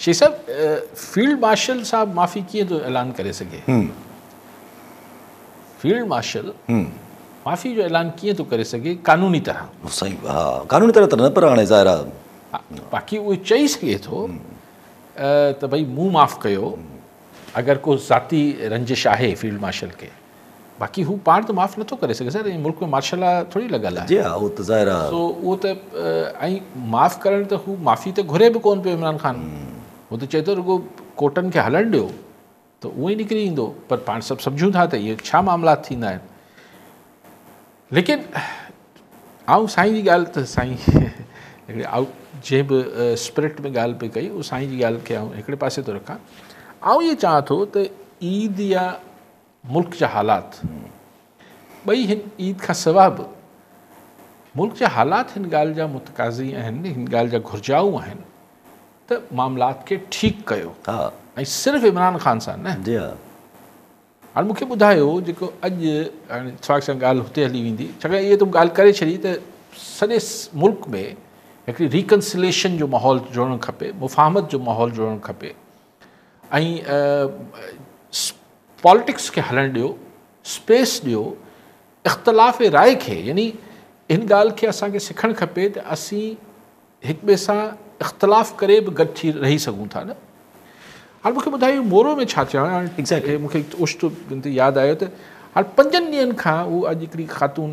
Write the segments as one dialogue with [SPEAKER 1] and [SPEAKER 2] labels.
[SPEAKER 1] शेख साहब field marshal साहब माफ़ी कीअं थो ऐलान करे सघे? फील्ड मार्शल माफ़ी जो ऐलान कीअं थो करे सघे कानूनी तरह?
[SPEAKER 2] साईं हा कानूनी तरह त न, पर हाणे ज़ाहिर आहे
[SPEAKER 1] बाक़ी उहो चई सघे थो त भई मूं माफ़ कयो अगर को ज़ाती रंजिश आहे फील्ड मार्शल के, बाक़ी हू पाण त माफ़ नथो करे सघे सर। मुल्क में मार्शल लॉ थोड़ी लॻल आहे।
[SPEAKER 2] जी हा उहो त ज़ाहिर आहे।
[SPEAKER 1] सो उहो त ऐं माफ़ करण त हू माफ़ी त घुरे बि कोन पियो इमरान ख़ान। हू त चए थो रुगो कोर्टनि खे हलणु ॾियो त उहो ई निकिरी ईंदो, पर पाण सभु सम्झूं था त इहे छा मामलात थींदा आहिनि। लेकिन आउं साईं जी ॻाल्हि त साईं हिकिड़े आउट जंहिं बि स्पिरिट में ॻाल्हि पई कई उहो साईं जी ॻाल्हि खे आउं हिकिड़े पासे थो रखां। आउं इहो चाहियां थो त ईद या मुल्क जा हालात ॿई हिन ईद खां सवाइ बि मुल्क जा हालात हिन ॻाल्हि जा मुतकाज़ी आहिनि, हिन ॻाल्हि जा घुर्जाऊं आहिनि त मामलात खे ठीकु कयो।
[SPEAKER 2] हा
[SPEAKER 1] ऐं सिर्फ़ु इमरान ख़ान सां न।
[SPEAKER 2] जी हा
[SPEAKER 1] हाणे मूंखे ॿुधायो जेको अॼु हाणे स्वाग सां ॻाल्हि हुते हली वेंदी, छाकाणि इहे तूं ॻाल्हि करे छॾी त सॼे मुल्क में हिकिड़ी रिकन्सिलेशन जो माहौल जुड़णु खपे, मुफ़ाहमत जो माहौल जुड़णु खपे ऐं पॉलिटिक्स खे हलणु ॾियो, स्पेस ॾियो इख़्तिलाफ़ राय खे। यानी हिन ॻाल्हि खे असांखे सिखणु खपे त असीं हिक ॿिए सां इख़्तिलाफ़ करे बि गॾु थी रही सघूं था न। हाणे मूंखे ॿुधायो मोरो में छा थियो आहे।
[SPEAKER 2] Exactly.
[SPEAKER 1] मूंखे उश्त यादि आयो त हाणे 5 ॾींहंनि खां उहो अॼु हिकिड़ी ख़ातून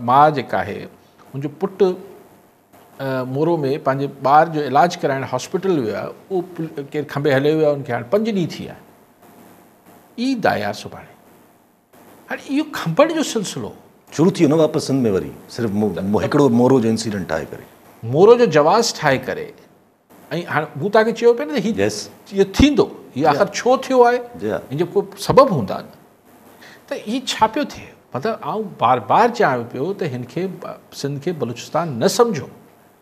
[SPEAKER 1] माउ जेका आहे मुंहिंजो पुटु मोरो में पंहिंजे ॿार जो इलाजु कराइणु हॉस्पिटल वियो आहे, उहो केरु खंभे हलियो वियो आहे, उनखे हाणे 5 ॾींहं थी विया। ईद आहे यार सुभाणे। हाणे इहो खंभण जो सिलसिलो
[SPEAKER 2] शुरू थी वियो न वापसि सिंध में वरी सिर्फ़ु हिकिड़ो मोरो जो इंसिडेंट ठाहे करे,
[SPEAKER 1] मोरो जो जवाज़ ठाहे करे। ऐं हाणे मूं तव्हांखे चयो पियो न त हीअ थींदो, हीअ आख़िर छो थियो आहे, हिनजो को सबबु हूंदा न। त हीअ छा पियो थिए? मतिलबु आउं बार बार चाहियां पियो त हिन खे सिंध खे बलूचिस्तान न सम्झो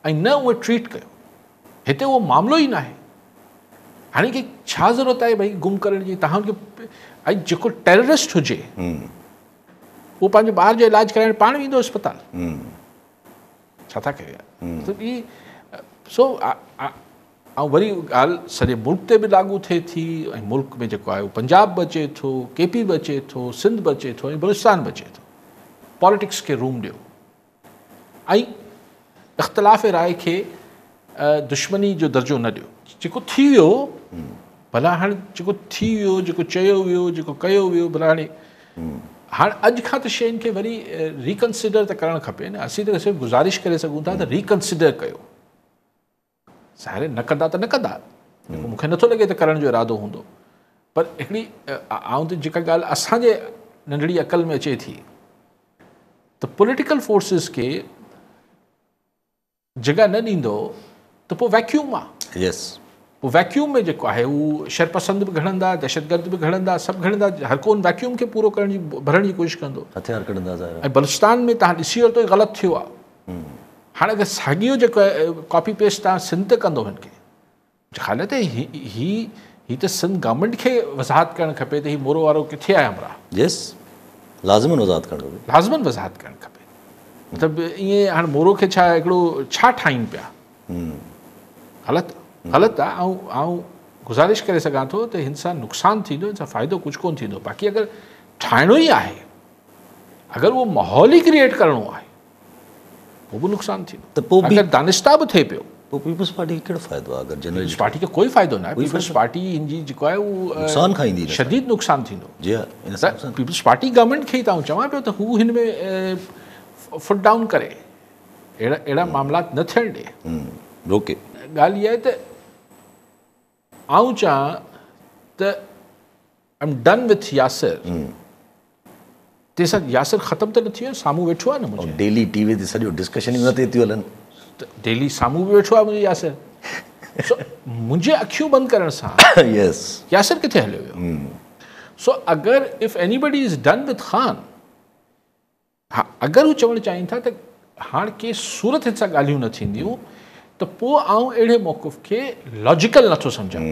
[SPEAKER 1] ऐं न उहे ट्रीट कयो। हिते उहो मामिलो ई न आहे। हाणे की छा ज़रूरत आहे भई गुम करण जी? तव्हांखे ऐं जेको टेररिस्ट हुजे उहो पंहिंजे ॿार जो इलाजु कराइण पाण वेंदो अस्पताल। छा था कयो? सो ऐं वरी ॻाल्हि सॼे मुल्क ते बि लागू थिए थी ऐं मुल्क में जेको आहे उहो पंजाब बि अचे थो, केपी बि अचे थो, सिंध बि अचे थो ऐं बलूचिस्तान बि अचे थो। पॉलिटिक्स खे रूम ॾियो ऐं इख़्तिलाफ़ राय खे दुश्मनी जो दर्जो न ॾियो। जेको थी वियो भला हाणे जेको थी वियो, जेको चयो वियो, जेको कयो वियो, भला हाणे अॼु खां त शयुनि खे वरी रिकन्सिडर त करणु खपे न। असीं त सिर्फ़ु गुज़ारिश करे सघूं था त रिकन्सिडर कयो। ज़ाहिर न कंदा त न कंदा, मूंखे नथो लॻे त करण जो इरादो हूंदो, पर हिकिड़ी आउं त जेका ॻाल्हि असांजे नंढड़ी अक़ल में अचे थी त पॉलिटिकल फोर्सिस खे जॻह न ॾींदो त पोइ वैक्यूम आहे। पोइ वैक्यूम में जेको आहे उहो शरपसंद बि घणंदा, दहशतगर्द बि घणंदा, सभु घणंदा। हर को वैक्यूम खे पूरो करण जी भरण जी कोशिशि कंदो,
[SPEAKER 2] हथियार कढंदा।
[SPEAKER 1] ऐं बलूचिस्तान में तव्हां ॾिसी वरितो ग़लति थियो आहे। हाणे अगरि साॻियो जेको आहे कॉपी पेस्ट तव्हां सिंध ते कंदो हिन खे, ख़ाली त ही त सिंध गवर्नमेंट खे वज़ाहत करणु खपे त ही मोरो वारो किथे आहे हमरा।
[SPEAKER 2] लाज़िमन वज़ाहत करणु खपे,
[SPEAKER 1] लाज़िमन वज़ाहत करणु खपे। मतिलबु ईअं हाणे मोरो खे छा हिकिड़ो छा ठाहिनि पिया, ग़लति आहे। ऐं गुज़ारिश करे सघां थो त हिन सां नुक़सानु थींदो, हिन सां फ़ाइदो कुझु कोन थींदो। बाक़ी अगरि ठाहिणो ई आहे, अगरि उहो माहौल ई क्रिएट करिणो आहे, पोइ बि नुक़सानु थींदो। त पोइ अगरि दानिस्ता बि थिए पियो,
[SPEAKER 2] पोइ पीपल्स पार्टी खे कहिड़ो फ़ाइदो आहे? अगरि जनरल
[SPEAKER 1] पार्टी खे कोई फ़ाइदो न आहे। पीपल्स पार्टी हिन जी जेको आहे उहो
[SPEAKER 2] नुक़सानु खाईंदी,
[SPEAKER 1] शदीद नुक़सानु थींदो।
[SPEAKER 2] जी हा,
[SPEAKER 1] पीपल्स पार्टी गवर्नमेंट खे ई तव्हां चवां पियो त हू हिन में फुट डाउन करे, अहिड़ा मामलात न थियणु ॾे,
[SPEAKER 2] रोके।
[SPEAKER 1] ॻाल्हि इहा आहे त आउं चाहियां त I am done with Yasir. तंहिंसां यासिर ख़तमु त न थी वियो, साम्हूं वेठो आहे न मुंहिंजो।
[SPEAKER 2] डेली टीवी ते सॼो डिस्कशन ई न थियूं हलनि,
[SPEAKER 1] त डेली साम्हूं बि वेठो आहे मुंहिंजो यासिर। सो मुंहिंजे अखियूं बंदि करण सां यासिर किथे हलियो वियो? सो अगरि if anybody is done with Khan, हा अगरि हू चवणु चाहिनि था त हाणे के सूरत हिन सां ॻाल्हियूं न थींदियूं, त पोइ आउं अहिड़े मौक़िफ़ खे लॉजिकल नथो सम्झां।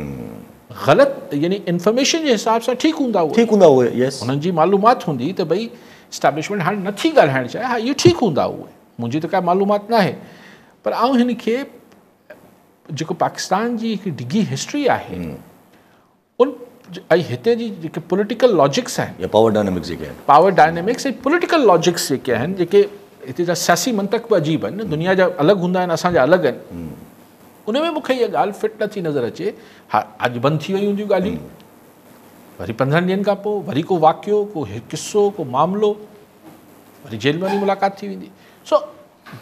[SPEAKER 1] ग़लति यानी इंफॉर्मेशन जे हिसाब सां ठीकु हूंदा उहे, हुननि जी मालूमात हूंदी त भई इस्टेब्लिशमेंट हाणे नथी ॻाल्हाइणु चाहे, हा इहो ठीकु हूंदा उहे, मुंहिंजी त का मालूमात न आहे। पर आउं हिन खे जेको पाकिस्तान जी हिकु डिघी हिस्ट्री आहे उन ऐं हिते जी जेके पॉलिटिकल लॉजिक्स आहिनि
[SPEAKER 2] या पावर डायनामिक्स जेके आहिनि,
[SPEAKER 1] पावर डायनेमिक्स ऐं पॉलिटिकल लॉजिक्स जेके आहिनि, जेके हिते जा सियासी मंतक बि अजीब आहिनि, दुनिया जा अलॻि हूंदा आहिनि, असांजा अलॻि आहिनि। उन में मूंखे इहा ॻाल्हि फिट नथी नज़र अचे। हा, अॼु बंदि थी वियूं हूंदियूं ॻाल्हियूं, वरी 15 ॾींहंनि खां पोइ वरी को वाक़ियो, को किस्सो, को मामिलो, वरी जेल में वञी मुलाक़ात थी वेंदी। सो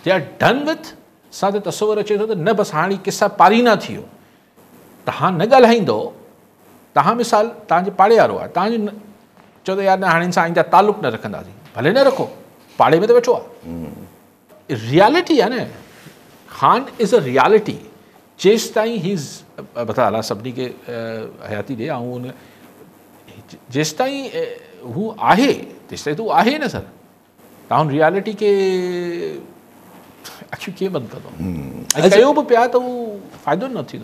[SPEAKER 1] दे आर डन विथ। असां ते तसवुरु अचे थो त न बसि हाणे किसा पारीना थी वियो, तव्हां न ॻाल्हाईंदो, तव्हां मिसाल तव्हांजे पाड़े वारो आहे, तव्हांजो चओ त यार न हाणे सां आईंदा तालुक न रखंदासीं, भले न रखो, पाड़े में त वेठो आहे। रियालिटी आहे न, ख़ान इज़ अ रियालिटी। जेसि ताईं हीज़ मतिलबु अला सभिनी खे हयाती ॾिए, ऐं उन जेसि ताईं हू आहे तेसि ताईं त उहो आहे न सर। तव्हां हुन रियालिटी खे अखियूं कीअं बंदि कंदो, ऐं कयो बि पिया त उहो फ़ाइदो न थींदो।